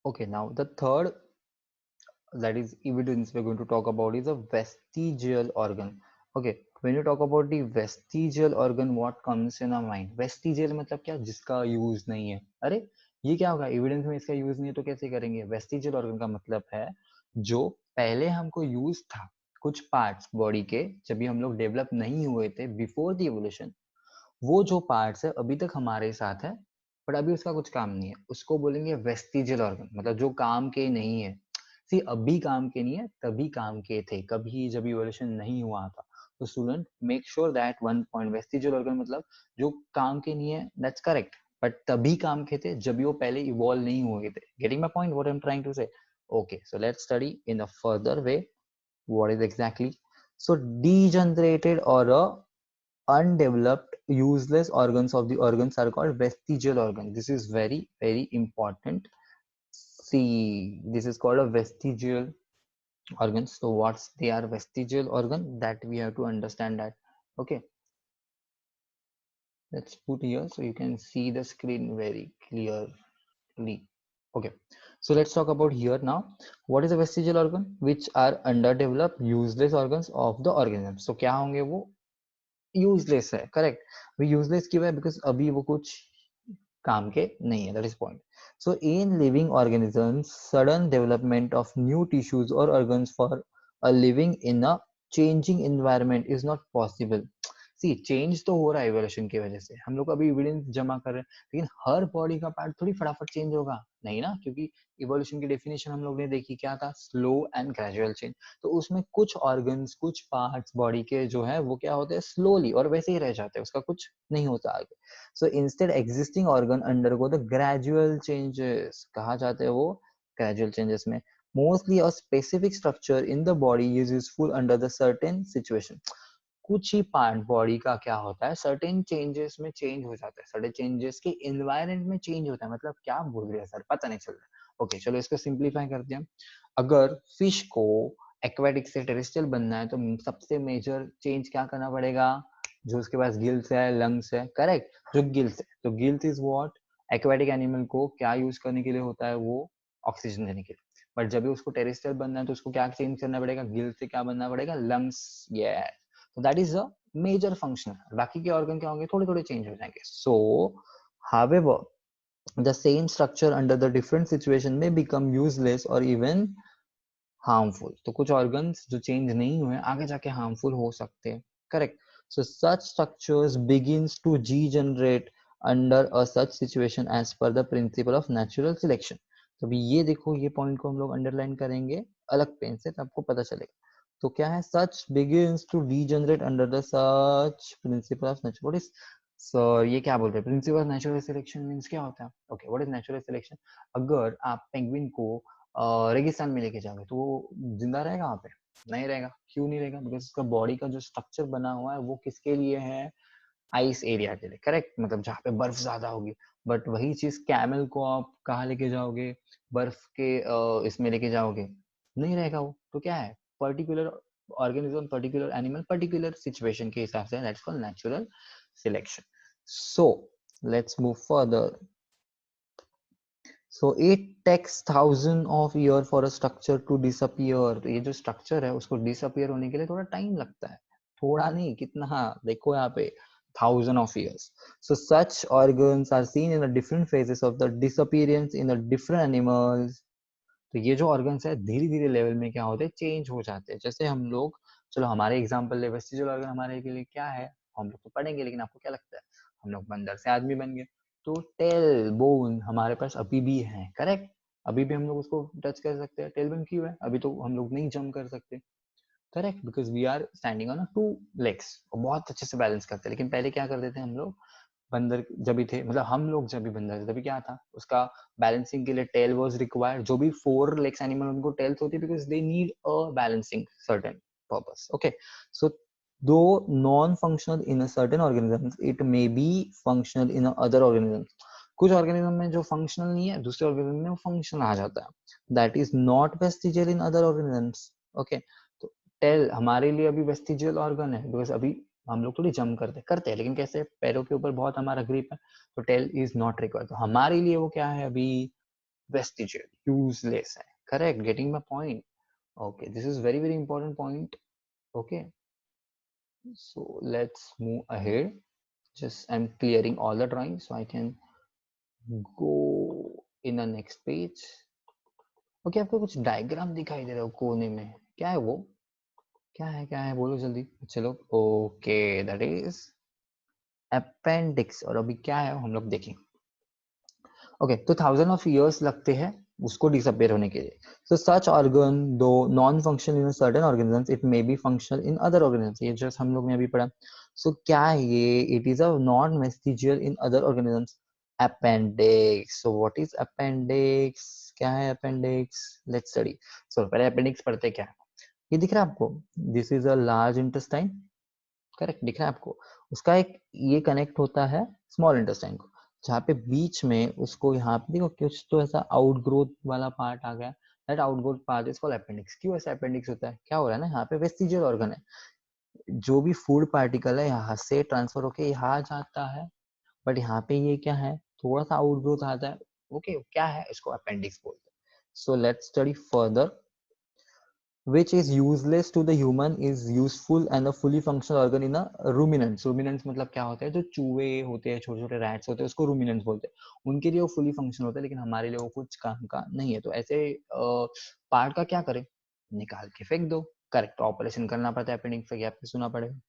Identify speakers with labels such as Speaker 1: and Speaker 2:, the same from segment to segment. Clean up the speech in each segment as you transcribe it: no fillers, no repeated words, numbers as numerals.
Speaker 1: Okay, now the third, that is evidence we're going to talk about, is a vestigial organ. Okay, when you talk about the vestigial organ, what comes in our mind? Vestigial मतलब क्या? जिसका use नहीं है. अरे ये क्या होगा? Evidence में इसका यूज नहीं है तो कैसे करेंगे? वेस्टिजियल ऑर्गन का मतलब है जो पहले हमको यूज था, कुछ पार्ट्स बॉडी के जब भी हम लोग डेवलप नहीं हुए थे बिफोर द इवोल्यूशन, वो जो पार्ट्स है अभी तक हमारे साथ है बट अभी उसका कुछ काम नहीं है, उसको बोलेंगे वेस्टिजियल ऑर्गन. मतलब जो काम के नहीं है. सी अभी काम के नहीं है, तभी काम के थे, कभी जब इवोल्यूशन नहीं हुआ था. तो student make sure that one point, vestigial organ मतलब जो काम के नहीं है, दैट्स करेक्ट, बट तभी काम के थे जब वो पहले इवॉल्व नहीं हुए थे. Getting my point, what I am trying to say? Okay, so let's study in a further way what is exactly. So degenerated or undeveloped useless organs of the organs are called vestigial organs. This is very important. See, this is called a vestigial organs. So what's they are vestigial organ, that we have to understand that. Okay, let's put here so you can see the screen very clearly. Okay, so let's talk about here now. What is a vestigial organ? Which are underdeveloped useless organs of the organism. So क्या होंगे वो? Useless है, correct. वो useless क्यों है? Because अभी वो कुछ काम के नहीं है, that is point. So in living organisms sudden development of new tissues और organs for a living in a changing environment is not possible. See change तो हो रहा है इवोल्यूशन की वजह से, हम लोग अभी एविडेंस जमा कर रहे हैं, लेकिन हर बॉडी का पार्ट थोड़ी फटाफट चेंज होगा, नहीं ना, क्योंकि इवोल्यूशन की डेफिनेशन हम लोग ने देखी क्या था? Slow and gradual change. तो उसमें कुछ ऑर्गन्स, कुछ पार्ट्स बॉडी के जो है वो क्या होते हैं? स्लोली और वैसे ही रह जाते हैं, उसका कुछ नहीं होता आगे. So instead existing organ undergo the gradual changes. कहा जाते हैं वो ग्रेजुअल चेंजेस में mostly a specific structure in the body is useful under the certain situation. कुछ ही पार्ट बॉडी का क्या होता है, सर्टेन चेंजेस में चेंज हो जाता है, सर्टेन चेंजेस के एनवायरनमेंट में चेंज होता है. मतलब क्या बोल रहे हैं सर, पता नहीं चल रहा. ओके, चलो इसको सिंप्लीफाई करते हैं. अगर फिश को एक्वेटिक से टेरेस्ट्रियल बनना है तो सबसे मेजर चेंज क्या करना पड़ेगा? जो उसके पास गिल्स है, लंग्स है, करेक्ट. जो गिल्स है, तो gills is what? Aquatic animal को क्या यूज करने के लिए होता है? वो ऑक्सीजन देने के लिए. बट जब भी उसको टेरेस्ट्रियल बनना है तो उसको क्या चेंज करना पड़ेगा? गिल्स से क्या बनना पड़ेगा? Lungs. Yes, so that is a major function. बाकी के organ क्या होंगे? थोड़े थोड़े change हो जाएंगे. So however the same structure under the different situation may become useless or even harmful. तो कुछ organs जो change नहीं हुए आगे जाके harmful हो सकते हैं, correct. So such structures begins to degenerate under a such situation as per the principle of natural selection. तो अभी ये देखो, ये पॉइंट को हम लोग अंडरलाइन करेंगे अलग पेन से, तो आपको पता चलेगा. तो क्या है? such begins to degenerate under the such principle of nature. What is, sir ये क्या बोल रहे हैं? Principle of natural selection means क्या होता है? Okay, what is natural selection? अगर आप पेंगुइन को रेगिस्तान में लेके जाओगे तो वो जिंदा रहेगा वहां पे? नहीं रहेगा. क्यों नहीं रहेगा? बिकॉज उसका बॉडी का जो स्ट्रक्चर बना हुआ है वो किसके लिए है? आइस एरिया के लिए, करेक्ट. मतलब जहाँ पे बर्फ ज्यादा होगी. बट वही चीज कैमल को आप कहाँ लेके जाओगे? बर्फ के इसमें लेके जाओगे, नहीं रहेगा वो. तो क्या है? Particular organism, particular animal, particular situation के हिसाब से, that's called natural selection. So let's move further. So it takes 1000 of year for a structure to disappear. तो ये जो स्ट्रक्चर है उसको डिसअपियर होने के लिए थोड़ा टाइम लगता है. थोड़ा नहीं, कितना? हाँ, देखो यहाँ पे 1000 of years. So such organs are seen in the different phases of the disappearance in the different animals. तो ये जो ऑर्गन्स है धीरे धीरे लेवल में क्या होते हैं? चेंज हो जाते हैं. जैसे हम लोग, चलो हमारे एग्जाम्पल ले, वेस्टिजियल ऑर्गन हमारे के लिए क्या है हम लोग तो पढ़ेंगे, लेकिन आपको क्या लगता है? हम लोग बंदर से आदमी बन गए. तो टेल बोन हमारे पास अभी भी है, करेक्ट. अभी भी हम लोग उसको टच कर सकते हैं. टेल बोन क्यों है? अभी तो हम लोग नहीं जंप कर सकते, correct, because we are standing on 2 legs और बहुत अच्छे से बैलेंस करते हैं. लेकिन पहले क्या करते थे हम लोग, बंदर जब भी थे, मतलब हम लोग जब भी बंदर थे तभी क्या था? उसका बैलेंसिंग के लिए टेल वाज रिक्वायर्ड. जो भी 4 legs एनिमल उनको टेल्स होती है because they need a balancing certain purpose. Okay, so दो non functional in a certain organisms, it may be functional in other organisms. कुछ ऑर्गेनिज्म में जो फंक्शनल नहीं है, दूसरे ऑर्गेनिज्म में वो फंक्शन आ जाता है. That is not vestigial in other organisms. Okay, तो टेल हमारे लिए अभी वेस्टिजियल ऑर्गन है बिकॉज अभी हम लोग थोड़ी जंप करते हैं, लेकिन कैसे? पैरों के ऊपर बहुत हमारा ग्रिप है, तो टेल इज नॉट रिक्वायर्ड. तो हमारे लिए वो क्या है अभी? vestigial, useless है. Correct, getting my point. Okay, this is very very important point. Okay, so let's move ahead. Just I'm clearing all the drawings so I can go in the next page. Okay, आपको कुछ diagram दिखाई दे रहा है कोने में, क्या है वो, क्या है बोलो जल्दी चलो. Okay, that is appendix. और अभी क्या है हम लोग देखें. ओके, तो 1000 of years लगते हैं उसको डिसअपियर होने के लिए. सो सच ऑर्गन दो non function in certain organisms, it may be functional in other organisms. ये जस्ट हम लोग ने अभी पढ़ा. सो क्या है ये, it is a non vestigial in other organisms. Appendix. So what is appendix, क्या है अपेंडिक्स, लेट्स स्टडी. सो पहले अपेंडिक्स पढ़ते क्या है. ये दिख रहा है आपको, this is a large intestine. Correct, दिख रहा है आपको. उसका एक ये कनेक्ट होता है स्मॉल इंटेस्टाइन को, जहाँ पे बीच में उसको यहाँ पे देखो कुछ तो ऐसा आउटग्रोथ वाला पार्ट आ गया. That outgrowth part is called appendix. क्यों ऐसा अपेंडिक्स होता है, क्या हो रहा है ना, यहाँ पे वेस्टिजियल ऑर्गन है, जो भी फूड पार्टिकल है यहाँ से ट्रांसफर होके यहाँ जाता है, बट यहाँ पे ये क्या है, थोड़ा सा आउटग्रोथ आता है. ओके, क्या है, इसको अपेंडिक्स बोलते हैं. सो let's study further. which is useless to the human is useful and a fully functional organ in a ruminants. ruminants मतलब क्या होता है, जो चूहे होते हैं, छोटे छोटे रैट्स होते हैं, उसको ruminants बोलते हैं. उनके लिए वो फुली फंक्शन होता है, लेकिन हमारे लिए वो कुछ काम का नहीं है. तो ऐसे पार्ट का क्या करें, निकाल के फेंक दो. करेक्ट, ऑपरेशन करना पड़ता है अपेंडिक्स का, आपने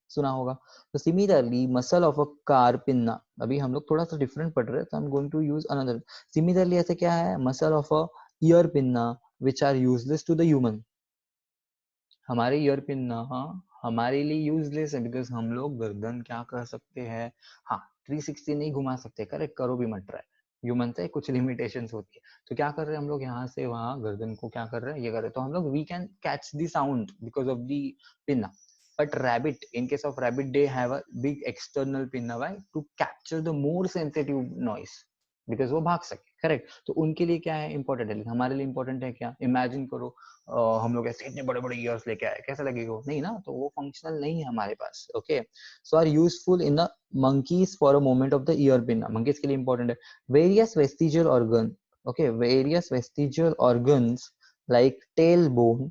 Speaker 1: सुना होगा. तो सिमिलरली मसल ऑफ अ कार्पिन्ना, अभी हम लोग थोड़ा सा डिफरेंट पढ़ रहे हैं, तो I am going to use another. Similarly ऐसे क्या है, muscle of a ear pinna which are useless to the human. हमारे ईयर पिन ना हमारे लिए यूजलेस है, बिकॉज हम लोग गर्दन क्या कर सकते हैं, हाँ 360 नहीं घुमा सकते. करेक्ट, करो भी मत ट्राई. ह्यूमन से कुछ लिमिटेशंस होती है. तो क्या कर रहे हैं हम लोग, यहाँ से वहां गर्दन को क्या कर रहे हैं, ये कर रहे हैं. तो हम लोग we can catch the sound because of the pinna. But rabbit, in case of rabbit, they have a big external pinna. Why? To capture the more sensitive noise, because वो भाग सके. करेक्ट, तो उनके लिए क्या है इंपॉर्टेंट है, हमारे लिए इंपॉर्टेंट है क्या. इमेजिन करो हम लोग ऐसे इतने बड़े बड़े ईयर्स लेके आए, कैसा लगेगा, नहीं ना, तो वो फंक्शनल नहीं है हमारे पास. Okay, so are useful in the monkeys for a moment of the ear pin. monkeys के लिए इंपॉर्टेंट है. Various vestigial organ, okay, various vestigial organs like tail bone,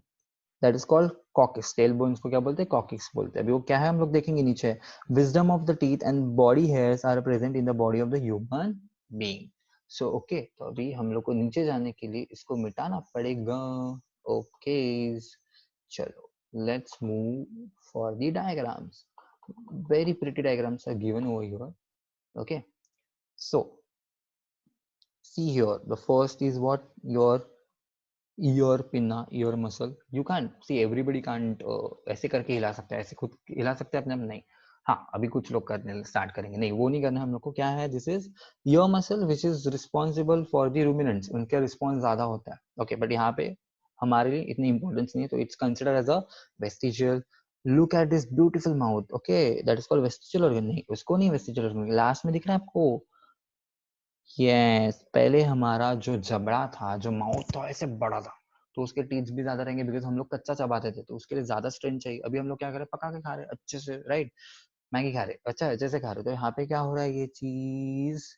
Speaker 1: that is called coccyx. Tail bones को क्या बोलते हैं, coccyx बोलते हैं. अभी वो क्या है हम लोग देखेंगे नीचे. Wisdom of the teeth and body hairs are present in the body of the human being. So okay, तो अभी हम लोग को नीचे जाने के लिए इसको मिटाना पड़ेगा. ओके, चलो let's move for the diagrams. very pretty diagrams are given over here. Okay, so see here, the first is what, your ear pinna, ear muscle. You can see everybody can't ऐसे करके हिला सकता है, ऐसे खुद हिला सकते हैं अपने आप, नहीं. हाँ, अभी कुछ लोग करने स्टार्ट करेंगे, नहीं वो नहीं करना है हम लोग को. क्या है, this is ear muscle which is responsible for the ruminants. उनका रिस्पॉन्स ज्यादा होता है. ओके, बट यहाँ पे हमारे लिए इतनी इंपॉर्टेंस नहीं है, तो it's consider as a vestigial. Look at this beautiful mouth. Okay, that is called vestigial organ. नहीं, उसको नहीं वेस्टिजियल ऑर्गन. लास्ट में दिख रहा है आपको, यस, पहले हमारा जो जबड़ा था, जो माउथ था, ऐसे बड़ा था, तो उसके टीथ भी ज्यादा रहेंगे, बिकॉज हम लोग कच्चा चबाते थे, तो उसके लिए ज्यादा स्ट्रेंथ चाहिए. अभी हम लोग क्या करें, पका के खा रहे अच्छे से, राइट, मैगी खा रहे अच्छा अच्छे से खा रहे. तो यहाँ पे क्या हो रहा है, ये चीज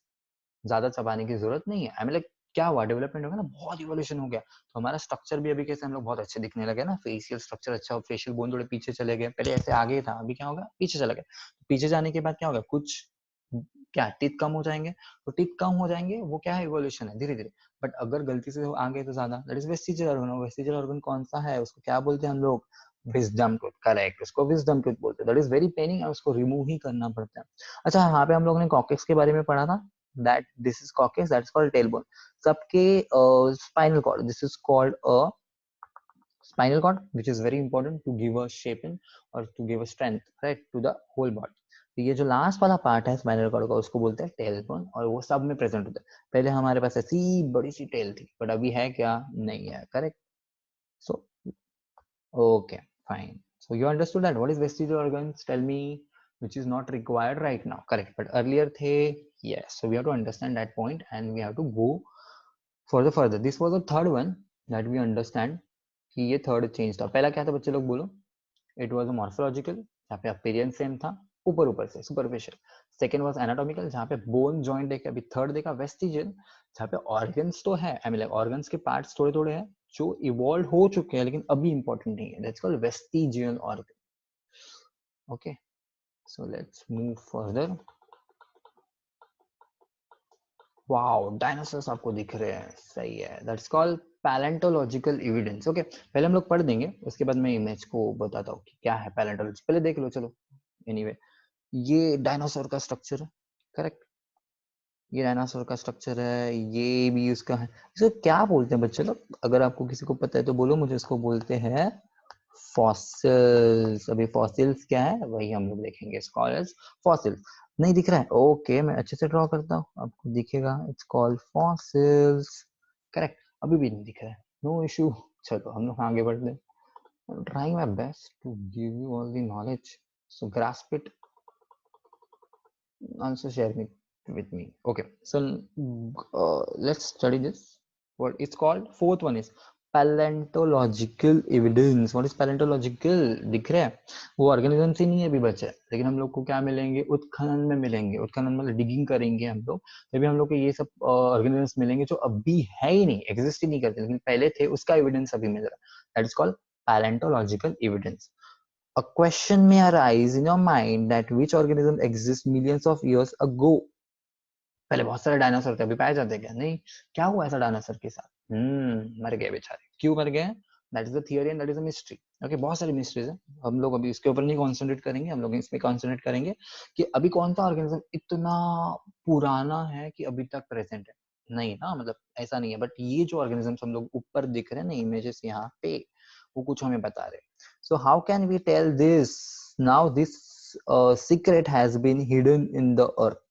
Speaker 1: ज्यादा चबाने की जरूरत नहीं है. आई मीन लाइक क्या हुआ, डेवलपमेंट हो गया ना, बहुत इवोल्यूशन हो गया. तो हमारा स्ट्रक्चर भी अभी कैसे हम लोग बहुत अच्छे दिखने लगे ना, फेशियल स्ट्रक्चर अच्छा, फेशियल बोन थोड़े पीछे चले गए, पहले ऐसे आगे था, अभी क्या होगा, पीछे चला गया. पीछे जाने के बाद क्या होगा, कुछ क्या टीथ कम हो जाएंगे. तो टीथ कम हो जाएंगे, वो क्या है, इवोल्यूशन है धीरे धीरे. बट अगर गलती से आ गए तो ज्यादा, that is vestigial organ. Vestigial organ कौन सा है, उसको क्या बोलते हैं हम लोग, विजडम टूथ. करेक्ट, उसको विजडम टूथ बोलते हैं. दैट इज वेरी पेनिंग, और उसको रिमूव ही करना पड़ता है. अच्छा, यहाँ पे हम लोगों ने कॉकेक्स के बारे में पढ़ा था, that this is caucus, that's called tailbone. सबके spinal cord, this is called a spinal cord, which is very important to give a shape in or to give a strength, right, to the whole body. तो ये जो last वाला part है spinal cord का, उसको बोलते हैं tail bone, और वो सब में प्रेजेंट होता है. पहले हमारे पास ऐसी बड़ी सी टेल थी, बट अभी है क्या, नहीं है. Correct, so okay, fine. So you understood that what is vestigial organs, tell me, which is not required right now. Correct, but earlier the, yes, so we have to understand that point and we have to go further. This was the third one that we understand कि ये third change था. पहला क्या था बच्चे लोग बोलो, it was a morphological, यहाँ पे appearance same था, ऊपर ऊपर से superficial. सेकेंड वाज एनाटॉमिकल, जहाँ पे बोन जॉइंट देखे, अभी थर्ड देखा वेस्टिजियल, जहाँ पे ऑर्गन्स तो है, आई मीन लाइक ऑर्गन्स के पार्ट्स थोड़े थोड़े हैं जो इवॉल्व हो चुके हैं लेकिन अभी इंपॉर्टेंट नहीं है, that's called vestigial organ. Okay, so let's move further. Wow, dinosaurs आपको दिख रहे हैं, सही है, that's called palaeontological evidence. Okay, पहले हम लोग पढ़ देंगे, उसके बाद मैं इमेज को बताता हूँ कि क्या है पैलेंटोलॉजी, पहले देख लो चलो। एनीवे, ये डायनासोर का स्ट्रक्चर है, करेक्ट, ये डायनासोर का स्ट्रक्चर है, ये भी उसका है। इसको क्या बोलते हैं बच्चे लोग, अगर आपको किसी को पता है तो बोलो मुझे। इसको बोलते हैं फॉसिल्स। अभी फॉसिल्स क्या है वही हम लोग देखेंगे, स्कॉलर्स फॉसिल्स। नहीं दिख रहा है, ओके, मैं अच्छे से ड्रॉ करता हूँ, आपको दिखेगा, इट्स कॉल्ड फॉसिल्स, करेक्ट। अभी भी नहीं दिख रहा है, नो इशू, चलो हम लोग आगे बढ़ते हैं। Trying my best to give you all the knowledge, so grasp it, also share it with me. Okay, so let's study this. What it's called? Fourth one is palaeontological evidence. What is palaeontological, दिख रहा है, वो organisms ही नहीं है अभी बचे, लेकिन हम लोग को क्या मिलेंगे, उत्खनन में मिलेंगे। उत्खनन मतलब डिगिंग करेंगे हम लोग, तभी हम लोग को ये सब ऑर्गेनिजम्स मिलेंगे जो अभी है ही नहीं, एग्जिस्ट ही नहीं करते, लेकिन पहले थे, उसका एविडेंस अभी मिल रहा है, that is called palaeontological evidence. A question may arise in your mind that which organism exists millions of years ago. पहले बहुत सारे डायनासोर थे, अभी पाए जाते क्या, नहीं, क्या हुआ ऐसा डायनासोर के साथ, मर गए बेचारे, क्यों मर गए, that is the theory and that is the mystery. Okay, बहुत सारी मिस्ट्रीज है, हम लोग अभी इसके ऊपर नहीं कॉन्सेंट्रेट करेंगे, हम लोग इसमें कॉन्सेंट्रेट करेंगे कि अभी कौन सा ऑर्गेनिज्म इतना पुराना है कि अभी तक प्रेजेंट है। नहीं ना, मतलब ऐसा नहीं है, बट ये जो ऑर्गेनिजम्स हम लोग ऊपर दिख रहे हैं ना इमेजेस यहाँ पे, वो कुछ हमें बता रहे हैं। So how can we tell this, now this secret has been hidden in the earth.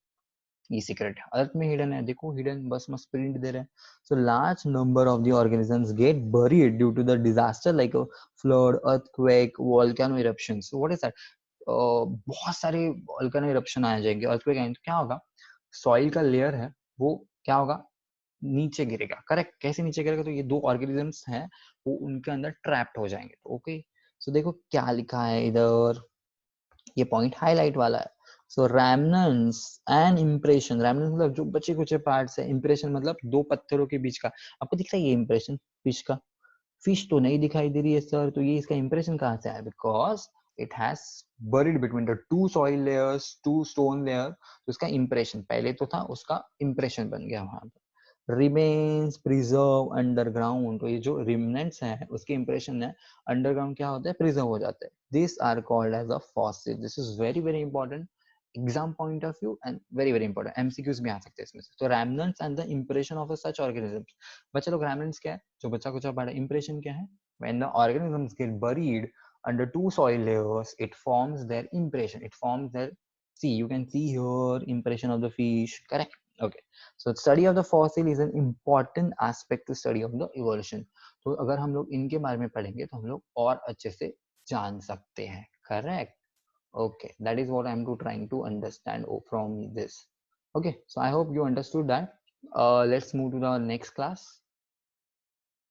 Speaker 1: ये सीक्रेट अर्थ में हिडन है, देखो हिडन, बस मस्त प्रिंट दे रहे हैं। So large number of the organisms get buried due to the disaster like flood, earthquake, volcano eruptions. What is that, बहुत सारे वोल्केनो इरप्शन आ जाएंगे, अर्थक्वेक आएंगे तो क्या होगा, सॉइल का लेयर है वो क्या होगा, नीचे गिरेगा, करेक्ट। कैसे नीचे गिरेगा, तो ये दो ऑर्गेनिजम्स हैं वो उनके अंदर ट्रैप्ड हो जाएंगे। ओके, सो देखो क्या लिखा है इधर, ये पॉइंट हाईलाइट वाला है। सो रैमनेंट्स एंड इम्प्रेशन, रैमनेंट्स मतलब जो बचे कुचे पार्ट्स है, इम्प्रेशन मतलब दो पत्थरों के बीच का, आपको दिख रहा है ये इम्प्रेशन फिश का, फिश तो नहीं दिखाई दे रही है सर, तो ये इसका इम्प्रेशन कहाँ से आया, because it has buried between the two soil layers, two stone layer, तो इसका इम्प्रेशन पहले तो था, उसका इम्प्रेशन बन गया वहां पर। रिमेन्स प्रिजर्व अंडरग्राउंड, तो ये जो रिमेनेंट्स हैं उसके इंप्रेशन है अंडरग्राउंड क्या होता है, प्रिजर्व हो जाते हैं, this are called as a fossil. This is very very important exam point of view and very very important, MCQs में आ सकते हैं इसमें से। तो remnants and the impression of such organisms, बच्चे लोग रैमनेंट्स क्या है, जो बच्चा कुछ पढ़ा, इंप्रेशन क्या है, when the organisms get buried under two soil layers, it forms their impression, it forms their, see you can see here impression of the fish, correct. Okay, so study of the fossil is an important aspect to study of the evolution. तो अगर हम लोग इनके बारे में पढ़ेंगे तो हम लोग और अच्छे से जान सकते हैं, correct. Okay, that is what I'm trying to understand from this. Okay, so I hope you understood that. Let's move to the next class.